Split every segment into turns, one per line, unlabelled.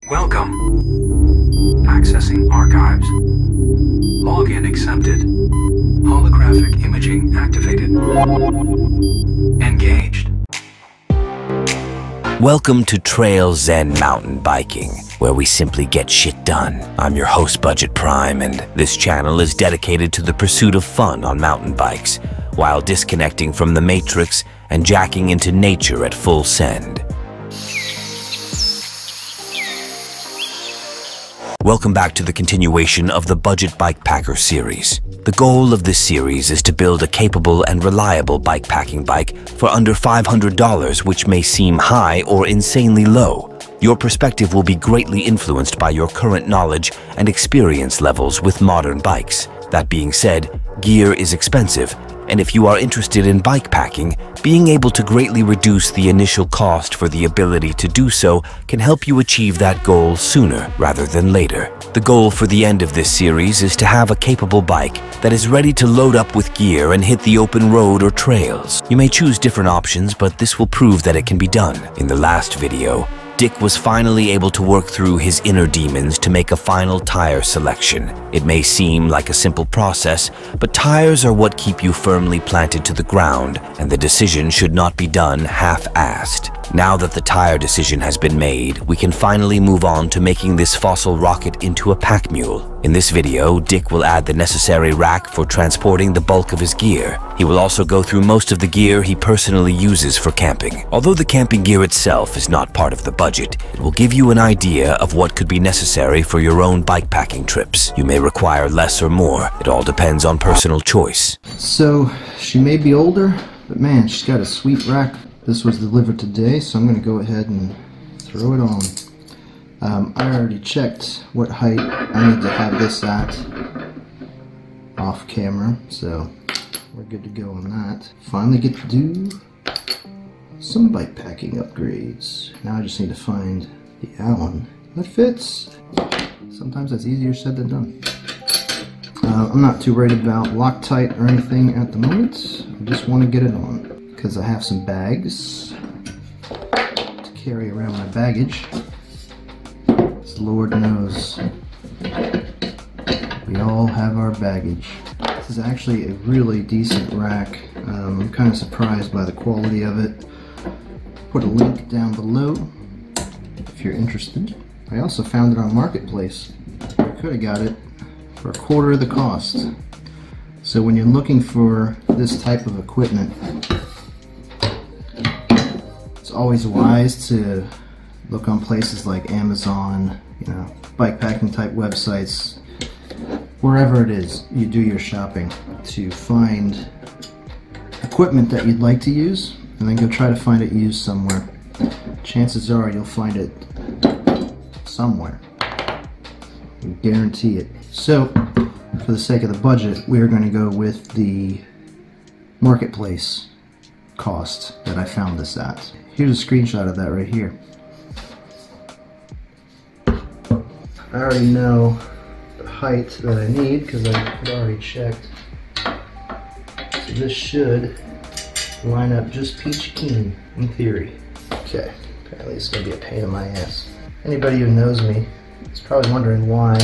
Welcome. Accessing archives. Login accepted. Holographic imaging activated. Engaged.
Welcome to Trail Zen Mountain Biking, where we simply get shit done. I'm your host, Budget Prime, and this channel is dedicated to the pursuit of fun on mountain bikes, while disconnecting from the matrix and jacking into nature at full send. Welcome back to the continuation of the Budget Bike Packer series. The goal of this series is to build a capable and reliable bikepacking bike for under $500, which may seem high or insanely low. Your perspective will be greatly influenced by your current knowledge and experience levels with modern bikes. That being said, gear is expensive, and if you are interested in bikepacking, being able to greatly reduce the initial cost for the ability to do so can help you achieve that goal sooner rather than later. The goal for the end of this series is to have a capable bike that is ready to load up with gear and hit the open road or trails. You may choose different options, but this will prove that it can be done. In the last video, Dick was finally able to work through his inner demons to make a final tire selection. It may seem like a simple process, but tires are what keep you firmly planted to the ground, and the decision should not be done half-assed. Now that the tire decision has been made, we can finally move on to making this fossil rocket into a pack mule. In this video, Dick will add the necessary rack for transporting the bulk of his gear. He will also go through most of the gear he personally uses for camping. Although the camping gear itself is not part of the budget, it will give you an idea of what could be necessary for your own bikepacking trips. You may require less or more. It all depends on personal choice.
So, she may be older, but man, she's got a sweet rack. This was delivered today, so I'm going to go ahead and throw it on. I already checked what height I need to have this at off camera, so we're good to go on that. Finally get to do some bike packing upgrades. Now I just need to find the Allen that fits. Sometimes that's easier said than done. I'm not too worried about Loctite or anything at the moment. I just want to get it on because I have some bags to carry around my baggage. As Lord knows, we all have our baggage. This is actually a really decent rack. I'm kind of surprised by the quality of it. Put a link down below if you're interested. I also found it on Marketplace. I could have got it for $1/4 of the cost. So when you're looking for this type of equipment, it's always wise to look on places like Amazon, bikepacking type websites, wherever it is you do your shopping, to find equipment that you'd like to use and then go try to find it used somewhere. Chances are you'll find it somewhere. I guarantee it. So, for the sake of the budget, we're going to go with the Marketplace cost that I found this at. Here's a screenshot of that right here. I already know the height that I need because I had already checked. So this should line up just peachy keen in theory. Okay, apparently it's going to be a pain in my ass. Anybody who knows me is probably wondering why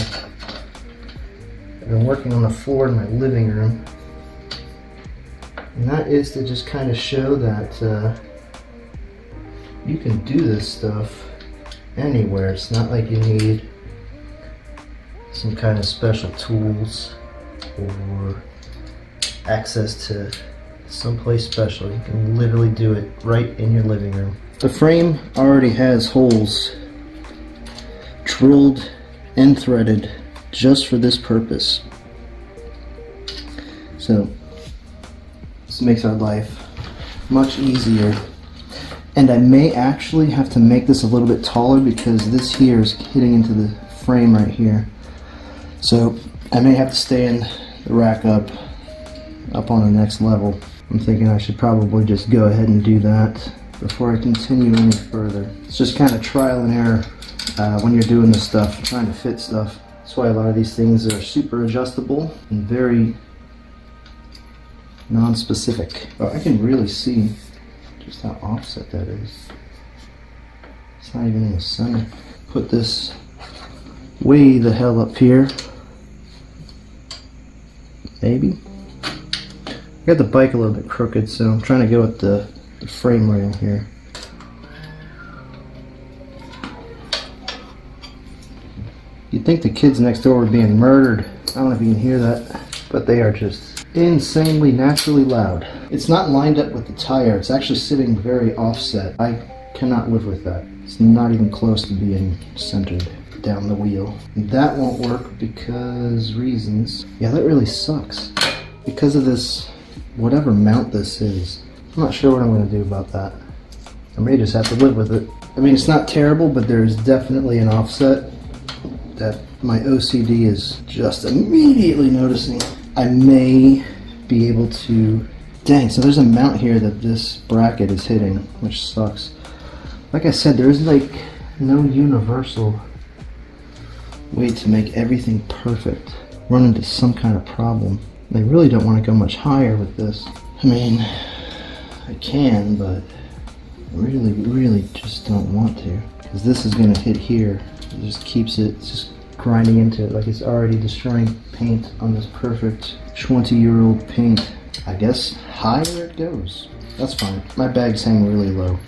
I've been working on the floor in my living room. And that is to just kind of show that you can do this stuff anywhere. It's not like you need some kind of special tools or access to someplace special. You can literally do it right in your living room. The frame already has holes drilled and threaded just for this purpose. So this makes our life much easier. And I may actually have to make this a little bit taller because this here is hitting into the frame right here. So I may have to stand the rack up on the next level. I'm thinking I should probably just go ahead and do that before I continue any further. It's just kind of trial and error when you're doing this stuff, trying to fit stuff. That's why a lot of these things are super adjustable and very non-specific. Oh, I can really see just how offset that is. It's not even in the center. put this way the hell up here. Maybe. I got the bike a little bit crooked, so I'm trying to go with the frame rail here. You'd think the kids next door were being murdered. I don't know if you can hear that, but they are just insanely naturally loud. It's not lined up with the tire. It's actually sitting very offset. I cannot live with that. It's not even close to being centered down the wheel. That won't work because reasons. Yeah, that really sucks. Because of this, whatever mount this is. I'm not sure what I'm going to do about that. I may just have to live with it. I mean, it's not terrible, but there's definitely an offset that my OCD is just immediately noticing. I may be able to... Dang, so there's a mount here that this bracket is hitting, which sucks. Like I said, there's like no universal way to make everything perfect. Run into some kind of problem. I really don't want to go much higher with this. I mean, I can, but I really just don't want to. Because this is going to hit here. It just keeps it, it's just grinding into it like it's already destroying paint on this perfect 20-year-old paint. I guess higher it goes. That's fine. My bags hang really low.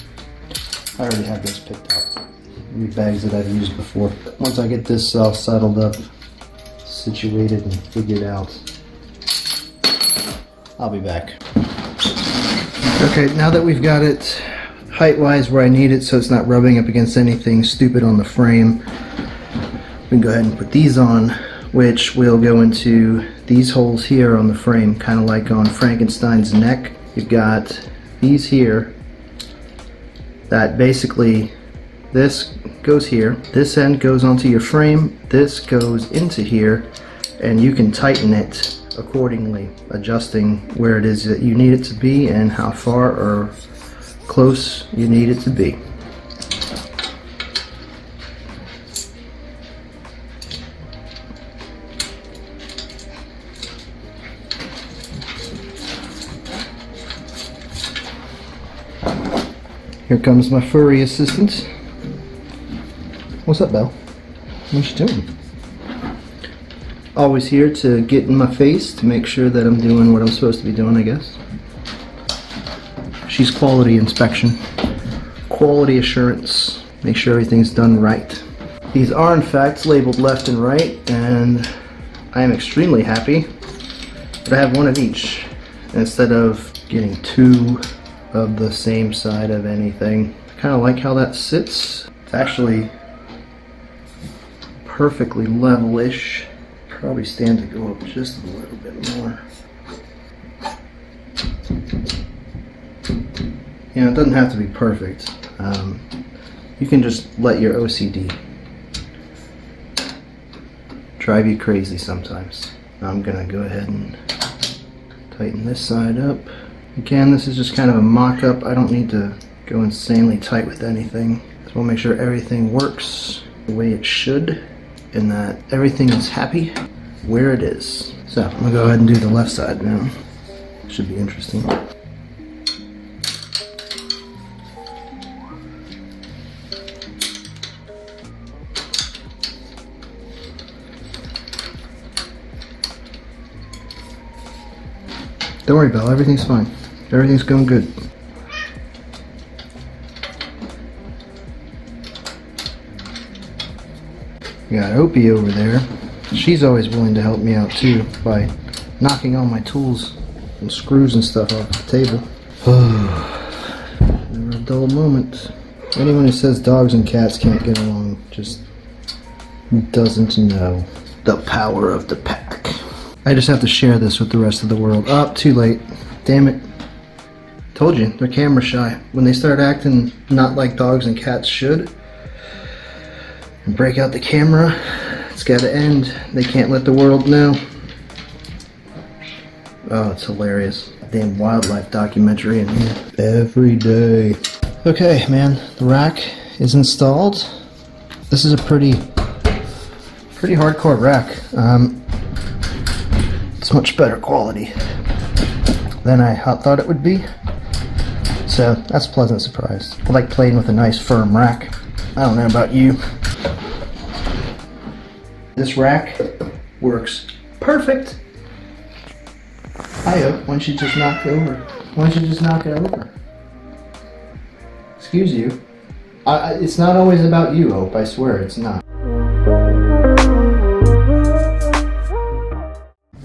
I already have this picked out. Maybe bags that I've used before. Once I get this all settled up, situated and figured out, I'll be back. Okay, now that we've got it height-wise where I need it so it's not rubbing up against anything stupid on the frame, we can go ahead and put these on, which will go into these holes here on the frame, kind of like on Frankenstein's neck. You've got these here that basically, this goes here, this end goes onto your frame, this goes into here, and you can tighten it accordingly, adjusting where it is that you need it to be and how far or close you need it to be. Here comes my furry assistant. What's up, Belle? What you doing? Always here to get in my face to make sure that I'm doing what I'm supposed to be doing, I guess. She's quality inspection, quality assurance, make sure everything's done right. These are in fact labeled left and right, and I am extremely happy that I have one of each instead of getting two of the same side of anything. I kind of like how that sits. It's actually perfectly level-ish. Probably stand to go up just a little bit more. You know, it doesn't have to be perfect. You can just let your OCD drive you crazy sometimes. I'm gonna go ahead and tighten this side up. Again, this is just kind of a mock-up. I don't need to go insanely tight with anything. So we'll make sure everything works the way it should and that everything is happy where it is. So I'm gonna go ahead and do the left side now. Should be interesting. Don't worry, Belle, everything's fine. Everything's going good. We got Opie over there. She's always willing to help me out too by knocking all my tools and screws and stuff off the table. Never a dull moment. Anyone who says dogs and cats can't get along just doesn't know the power of the pack. I just have to share this with the rest of the world. Oh, too late. Damn it. Told you, they're camera shy. When they start acting not like dogs and cats should, and break out the camera, it's gotta end. They can't let the world know. Oh, it's hilarious. Damn wildlife documentary in here. Every day. Okay, man, the rack is installed. This is a pretty hardcore rack. It's much better quality than I thought it would be. So that's a pleasant surprise. I like playing with a nice firm rack. I don't know about you. This rack works perfect. Hi, Oak. Why don't you just knock it over? Why don't you just knock it over? Excuse you. It's not always about you, Oak. I swear it's not.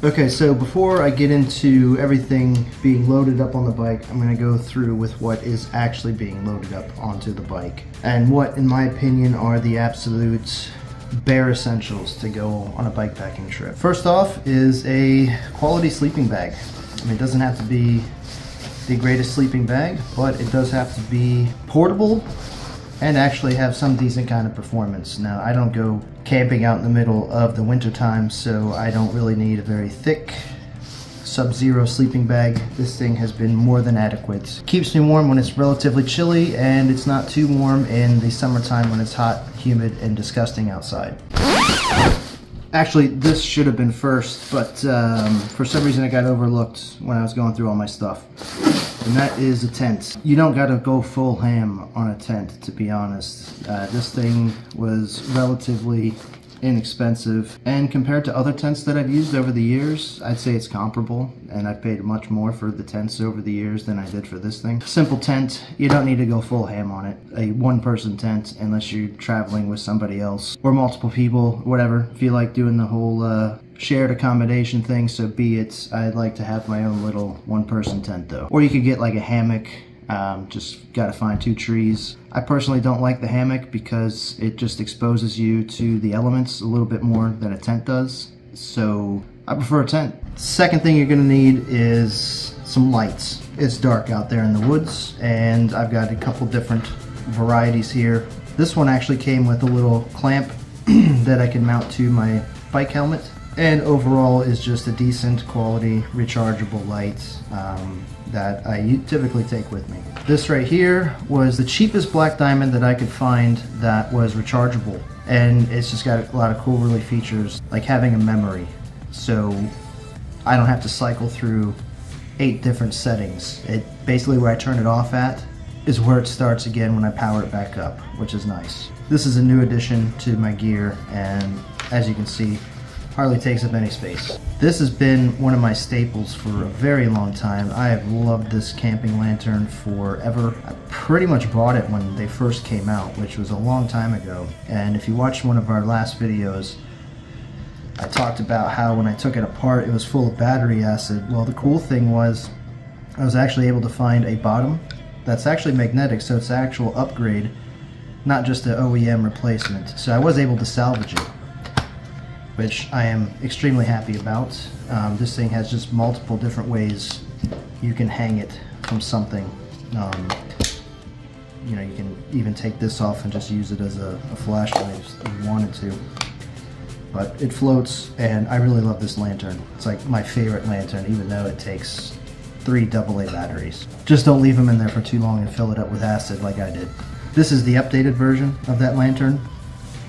Okay, so before I get into everything being loaded up on the bike, I'm going to go through with what is actually being loaded up onto the bike. And what, in my opinion, are the absolute bare essentials to go on a bike packing trip. First off is a quality sleeping bag. I mean, it doesn't have to be the greatest sleeping bag, but it does have to be portable and actually have some decent kind of performance. Now, I don't go camping out in the middle of the winter time, so I don't really need a very thick Sub-Zero sleeping bag. This thing has been more than adequate. Keeps me warm when it's relatively chilly, and it's not too warm in the summertime when it's hot, humid, and disgusting outside. Actually, this should have been first, but for some reason it got overlooked when I was going through all my stuff. And that is a tent. You don't gotta go full ham on a tent, to be honest. This thing was relatively inexpensive, and compared to other tents that I've used over the years, I'd say it's comparable, and I've paid much more for the tents over the years than I did for this thing. Simple tent, you don't need to go full ham on it. A one-person tent, unless you're traveling with somebody else, or multiple people, whatever. If you like doing the whole shared accommodation thing, so be it. I'd like to have my own little one-person tent though. Or you could get like a hammock. Just gotta find 2 trees. I personally don't like the hammock because it just exposes you to the elements a little bit more than a tent does. So I prefer a tent. Second thing you're gonna need is some lights. It's dark out there in the woods, and I've got a couple different varieties here. This one actually came with a little clamp that I can mount to my bike helmet, and overall is just a decent quality rechargeable light that I typically take with me. This right here was the cheapest black diamond that I could find that was rechargeable, and it's just got a lot of cool really features, like having a memory, so I don't have to cycle through 8 different settings. It basically, where I turn it off at is where it starts again when I power it back up, which is nice. This is a new addition to my gear, and as you can see, hardly takes up any space. This has been one of my staples for a very long time. I have loved this camping lantern forever. I pretty much bought it when they first came out, which was a long time ago. And if you watched one of our last videos, I talked about how when I took it apart, it was full of battery acid. Well, the cool thing was I was actually able to find a bottom that's actually magnetic, so it's an actual upgrade, not just an OEM replacement. So I was able to salvage it, which I am extremely happy about. This thing has just multiple different ways you can hang it from something. You know, you can even take this off and just use it as a flashlight if you wanted to. But it floats, and I really love this lantern. It's like my favorite lantern, even though it takes 3 AA batteries. Just don't leave them in there for too long and fill it up with acid like I did. This is the updated version of that lantern.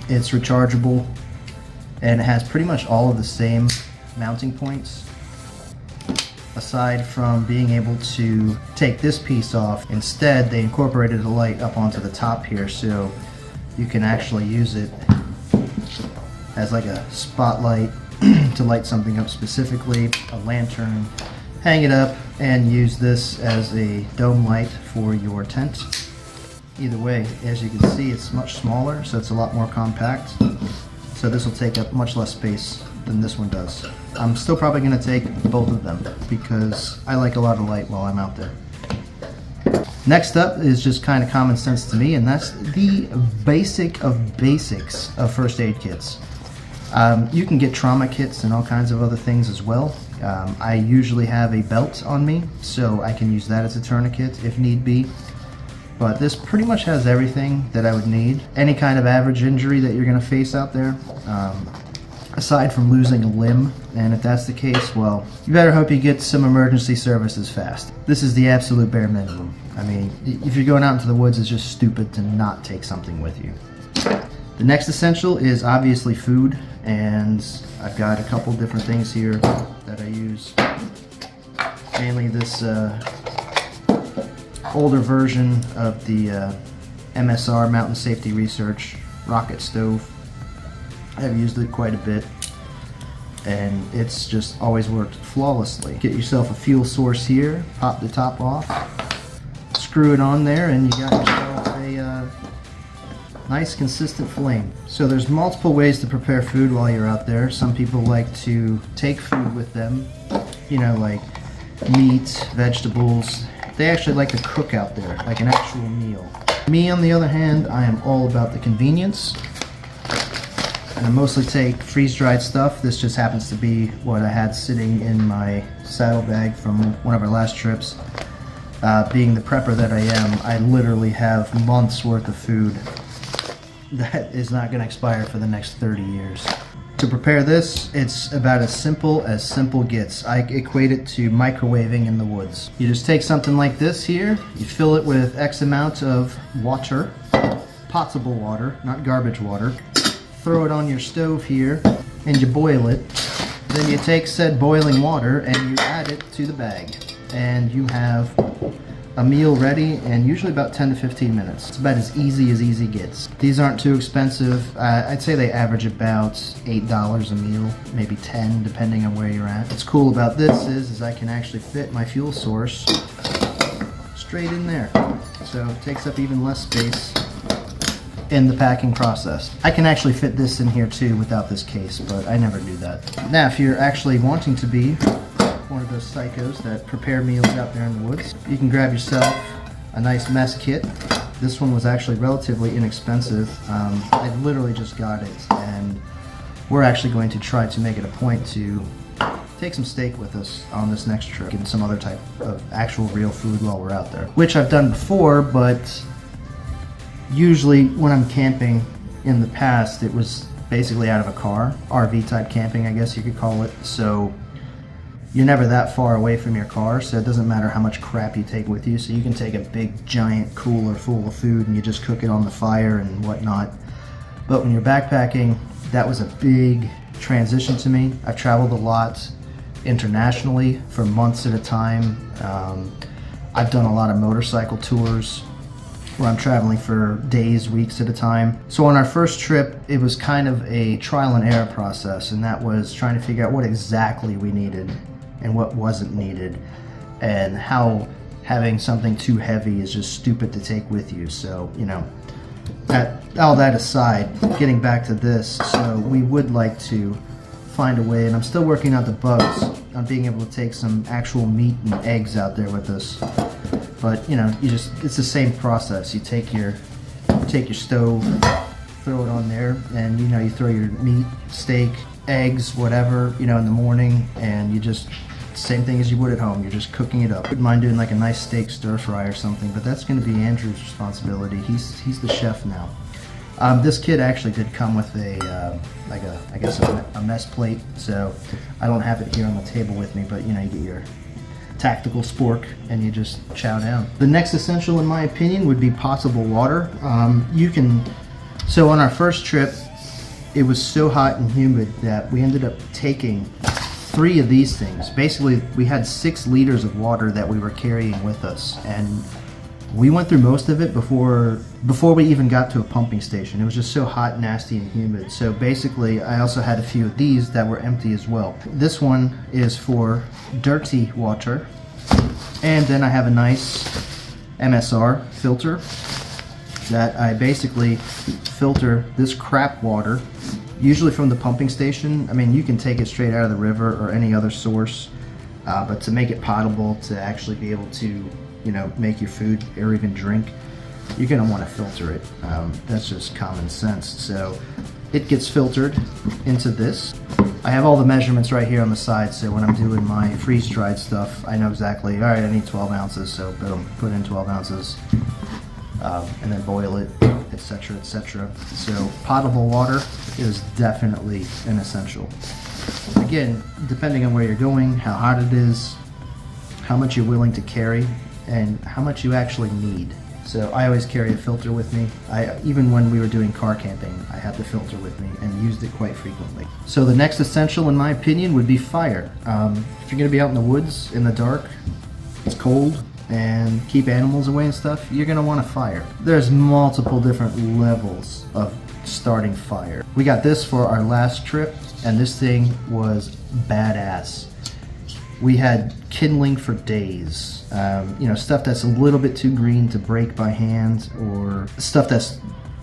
It's rechargeable, and it has pretty much all of the same mounting points, aside from being able to take this piece off. Instead, they incorporated a light up onto the top here, so you can actually use it as like a spotlight to light something up specifically, a lantern, hang it up, and use this as a dome light for your tent. Either way, as you can see, it's much smaller, so it's a lot more compact. So this will take up much less space than this one does. I'm still probably going to take both of them because I like a lot of light while I'm out there. Next up is just kind of common sense to me, and that's the basic of basics of first aid kits. You can get trauma kits and all kinds of other things as well. I usually have a belt on me, so I can use that as a tourniquet if need be. But this pretty much has everything that I would need. Any kind of average injury that you're going to face out there, aside from losing a limb, and if that's the case, well, you better hope you get some emergency services fast. This is the absolute bare minimum. I mean, if you're going out into the woods, it's just stupid to not take something with you. The next essential is obviously food, and I've got a couple different things here that I use. Mainly this older version of the MSR, Mountain Safety Research rocket stove. I've used it quite a bit, and it's just always worked flawlessly. Get yourself a fuel source here, pop the top off, screw it on there, and you got yourself a nice consistent flame. So there's multiple ways to prepare food while you're out there. Some people like to take food with them, you know, like meat, vegetables. They actually like to cook out there, like an actual meal. Me, on the other hand, I am all about the convenience. And I mostly take freeze-dried stuff. This just happens to be what I had sitting in my saddlebag from one of our last trips. Being the prepper that I am, I literally have months worth of food that is not going to expire for the next 30 years. To prepare this, it's about as simple gets. I equate it to microwaving in the woods. You just take something like this here, you fill it with X amount of water, potable water, not garbage water. Throw it on your stove here, and you boil it. Then you take said boiling water and you add it to the bag. And you have a meal ready in usually about 10 to 15 minutes. It's about as easy gets. These aren't too expensive. I'd say they average about $8 a meal, maybe 10 depending on where you're at. What's cool about this is I can actually fit my fuel source straight in there. So it takes up even less space in the packing process. I can actually fit this in here too without this case, but I never do that. Now, if you're actually wanting to be one of those psychos that prepare meals out there in the woods, you can grab yourself a nice mess kit. This one was actually relatively inexpensive. I literally just got it, and we're actually going to try to make it a point to take some steak with us on this next trip and some other type of actual real food while we're out there, which I've done before, but usually when I'm camping in the past, it was basically out of a car, RV type camping, I guess you could call it. So you're never that far away from your car, so it doesn't matter how much crap you take with you. So you can take a big giant cooler full of food and you just cook it on the fire and whatnot. But when you're backpacking, that was a big transition to me. I've traveled a lot internationally for months at a time. I've done a lot of motorcycle tours where I'm traveling for days, weeks at a time. So on our first trip, it was kind of a trial and error process, and that was trying to figure out what exactly we needed and what wasn't needed, and how having something too heavy is just stupid to take with you. So, you know, all that aside, getting back to this, so we would like to find a way, and I'm still working out the bugs on being able to take some actual meat and eggs out there with us. But you know, it's the same process. You take your stove, throw it on there, and you know, you throw your meat, steak, eggs, whatever, you know, in the morning, and you just, same thing as you would at home, you're just cooking it up. I wouldn't mind doing like a nice steak stir fry or something, but that's going to be Andrew's responsibility. He's the chef now. This kit actually did come with I guess a mess plate, so I don't have it here on the table with me, but you know, you get your tactical spork and you just chow down. The next essential, in my opinion, would be potable water. So on our first trip, it was so hot and humid that we ended up taking 3 of these things. Basically, we had 6 liters of water that we were carrying with us, and we went through most of it before we even got to a pumping station. It was just so hot, nasty, and humid. So basically, I also had a few of these that were empty as well. This one is for dirty water. And then I have a nice MSR filter that I basically filter this crap water, usually from the pumping station. I mean, you can take it straight out of the river or any other source, but to make it potable, to actually be able to, you know, make your food or even drink, you're going to want to filter it. That's just common sense. So it gets filtered into this. I have all the measurements right here on the side, so when I'm doing my freeze-dried stuff, I know exactly, all right, I need 12 ounces, so boom, put in 12 ounces, and then boil it, etc., etc. So potable water is definitely an essential. Again, depending on where you're going, how hot it is, how much you're willing to carry, and how much you actually need. So I always carry a filter with me. Even when we were doing car camping, I had the filter with me and used it quite frequently. So the next essential, in my opinion, would be fire. If you're gonna be out in the woods, in the dark, it's cold, and keep animals away and stuff, you're gonna want a fire. There's multiple different levels of starting fire. We got this for our last trip, and this thing was badass. We had kindling for days. You know, stuff that's a little bit too green to break by hand, or stuff that's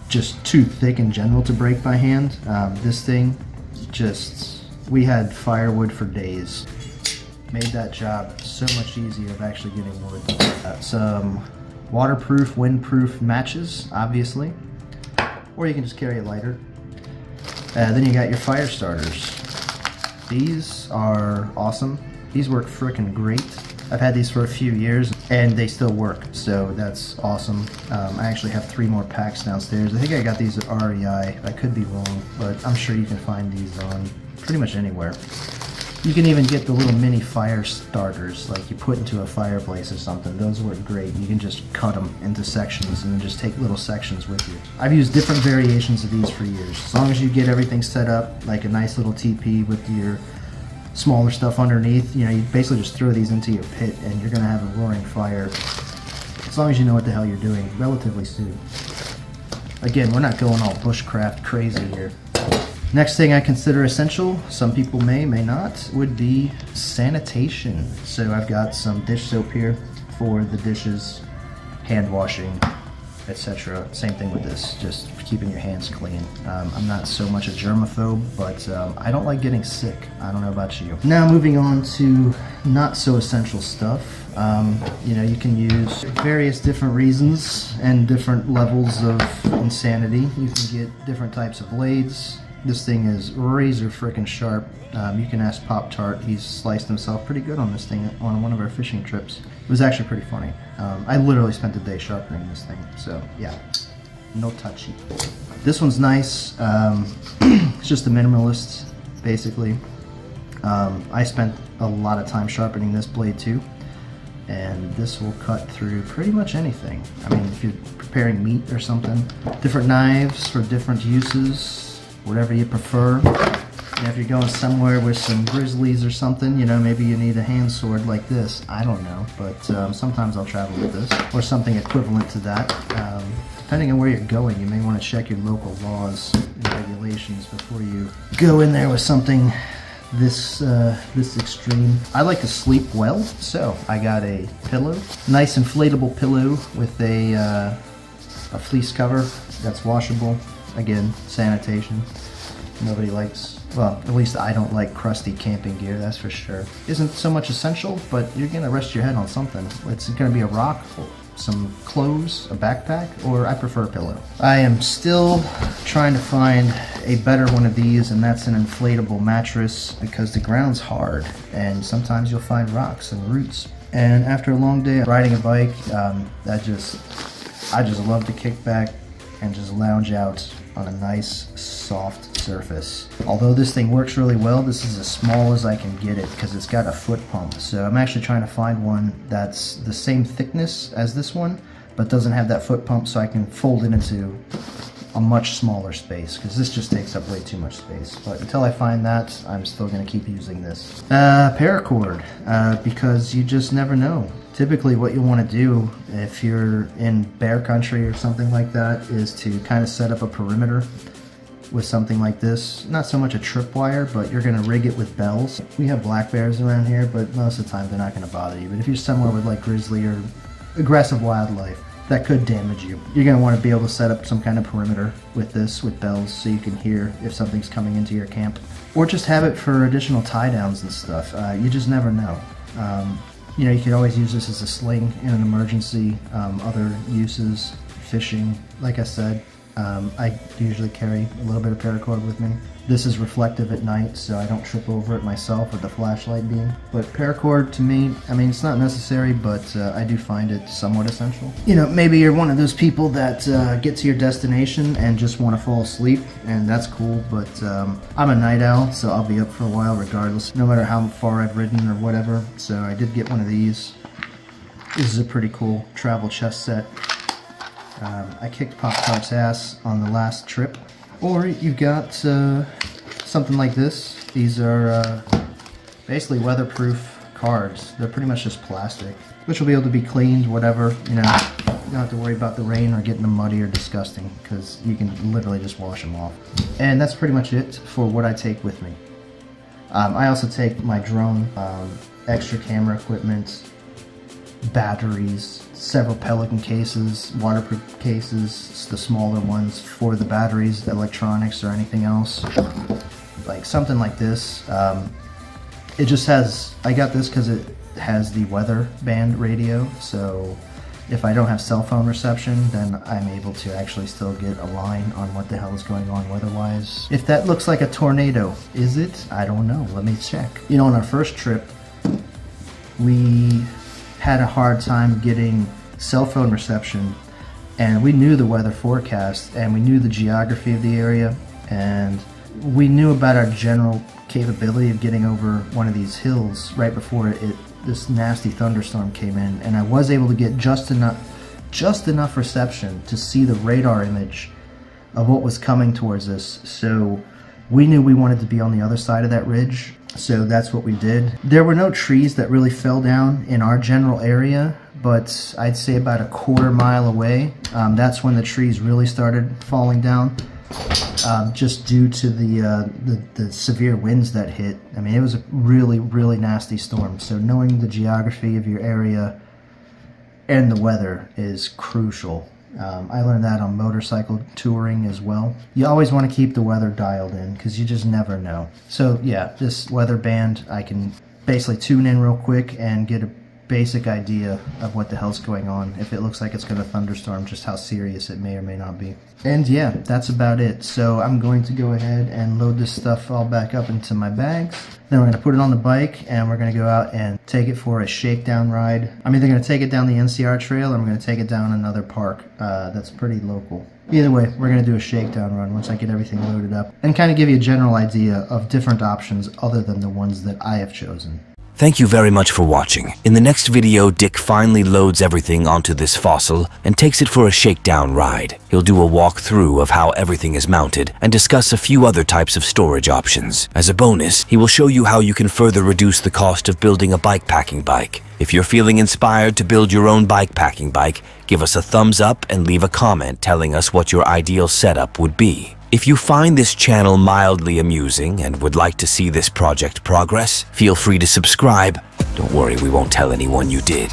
just too thick in general to break by hand. This thing, we had firewood for days. Made that job so much easier of actually getting wood. Some waterproof, windproof matches, obviously, or you can just carry a lighter. Then you got your fire starters. These are awesome. These work frickin' great. I've had these for a few years and they still work, so that's awesome. I actually have 3 more packs downstairs. I think I got these at REI. I could be wrong, but I'm sure you can find these on pretty much anywhere. You can even get the little mini fire starters, like you put into a fireplace or something. Those work great. You can just cut them into sections and then just take little sections with you. I've used different variations of these for years. As long as you get everything set up, like a nice little teepee with your smaller stuff underneath, you know, you basically just throw these into your pit and you're gonna have a roaring fire. As long as you know what the hell you're doing, relatively soon. Again, we're not going all bushcraft crazy here. Next thing I consider essential, some people may not, would be sanitation. So I've got some dish soap here for the dishes, hand washing, etc. Same thing with this, just keeping your hands clean. I'm not so much a germaphobe, but I don't like getting sick. I don't know about you. Now moving on to not so essential stuff. You know, you can use various different reasons and different levels of insanity. You can get different types of blades. This thing is razor frickin' sharp. You can ask Pop-Tart. He's sliced himself pretty good on this thing on one of our fishing trips. It was actually pretty funny. I literally spent the day sharpening this thing, so yeah, no touchy. This one's nice. It's just a minimalist, basically. I spent a lot of time sharpening this blade too, and this will cut through pretty much anything. I mean, if you're preparing meat or something, different knives for different uses, whatever you prefer. And if you're going somewhere with some grizzlies or something, you know, maybe you need a hand sword like this. I don't know, but sometimes I'll travel with this, or something equivalent to that. Depending on where you're going, you may want to check your local laws and regulations before you go in there with something this extreme. I like to sleep well, so I got a pillow, nice inflatable pillow with a fleece cover that's washable. Again, sanitation. Nobody likes, well, at least I don't like crusty camping gear, that's for sure. Isn't so much essential, but you're gonna rest your head on something. It's gonna be a rock, some clothes, a backpack, or I prefer a pillow. I am still trying to find a better one of these, and that's an inflatable mattress, because the ground's hard, and sometimes you'll find rocks and roots. And after a long day riding a bike, I just love to kick back and just lounge out on a nice soft surface. Although this thing works really well, this is as small as I can get it because it's got a foot pump. So I'm actually trying to find one that's the same thickness as this one, but doesn't have that foot pump, so I can fold it into a much smaller space, because this just takes up way too much space. But until I find that, I'm still gonna keep using this. Paracord, because you just never know. Typically what you'll want to do if you're in bear country or something like that is to kind of set up a perimeter with something like this. Not so much a tripwire, but you're going to rig it with bells. We have black bears around here, but most of the time they're not going to bother you. But if you're somewhere with like grizzly or aggressive wildlife, that could damage you. You're going to want to be able to set up some kind of perimeter with this, with bells, so you can hear if something's coming into your camp. Or just have it for additional tie downs and stuff. You just never know. You know, you could always use this as a sling in an emergency. Other uses, fishing, like I said, I usually carry a little bit of paracord with me. This is reflective at night, so I don't trip over it myself with the flashlight beam. But paracord, to me, I mean, it's not necessary, but I do find it somewhat essential. You know, maybe you're one of those people that get to your destination and just want to fall asleep, and that's cool, but I'm a night owl, so I'll be up for a while regardless, no matter how far I've ridden or whatever. So I did get one of these. This is a pretty cool travel chest set. I kicked Pop-Tart's ass on the last trip. Or you've got something like this. These are basically weatherproof cards. They're pretty much just plastic, which will be able to be cleaned, whatever, you know. You don't have to worry about the rain or getting them muddy or disgusting, because you can literally just wash them off. And that's pretty much it for what I take with me. I also take my drone, extra camera equipment, batteries, several Pelican cases, waterproof cases, the smaller ones for the batteries, electronics, or anything else. Like something like this. It just has, I got this because it has the weather band radio, so if I don't have cell phone reception, then I'm able to actually still get a line on what the hell is going on weather-wise. If that looks like a tornado, is it? I don't know. Let me check. You know, on our first trip, we had a hard time getting cell phone reception, and we knew the weather forecast, and we knew the geography of the area, and we knew about our general capability of getting over one of these hills right before this nasty thunderstorm came in, and I was able to get just enough reception to see the radar image of what was coming towards us. So we knew we wanted to be on the other side of that ridge, so that's what we did. There were no trees that really fell down in our general area, but I'd say about a quarter mile away, that's when the trees really started falling down. Just due to the severe winds that hit. I mean, it was a really, really nasty storm. So knowing the geography of your area and the weather is crucial. I learned that on motorcycle touring as well. You always want to keep the weather dialed in because you just never know. So yeah, this weather band, I can basically tune in real quick and get a basic idea of what the hell's going on. If it looks like it's going to thunderstorm, just how serious it may or may not be. And yeah, that's about it. So I'm going to go ahead and load this stuff all back up into my bags. Then we're going to put it on the bike and we're going to go out and take it for a shakedown ride. I'm either going to take it down the NCR trail or I'm going to take it down another park that's pretty local. Either way, we're going to do a shakedown run once I get everything loaded up and kind of give you a general idea of different options other than the ones that I have chosen.
Thank you very much for watching. In the next video, Dick finally loads everything onto this fossil and takes it for a shakedown ride. He'll do a walkthrough of how everything is mounted and discuss a few other types of storage options. As a bonus, he will show you how you can further reduce the cost of building a bikepacking bike. If you're feeling inspired to build your own bikepacking bike, give us a thumbs up and leave a comment telling us what your ideal setup would be. If you find this channel mildly amusing and would like to see this project progress, feel free to subscribe. Don't worry, we won't tell anyone you did.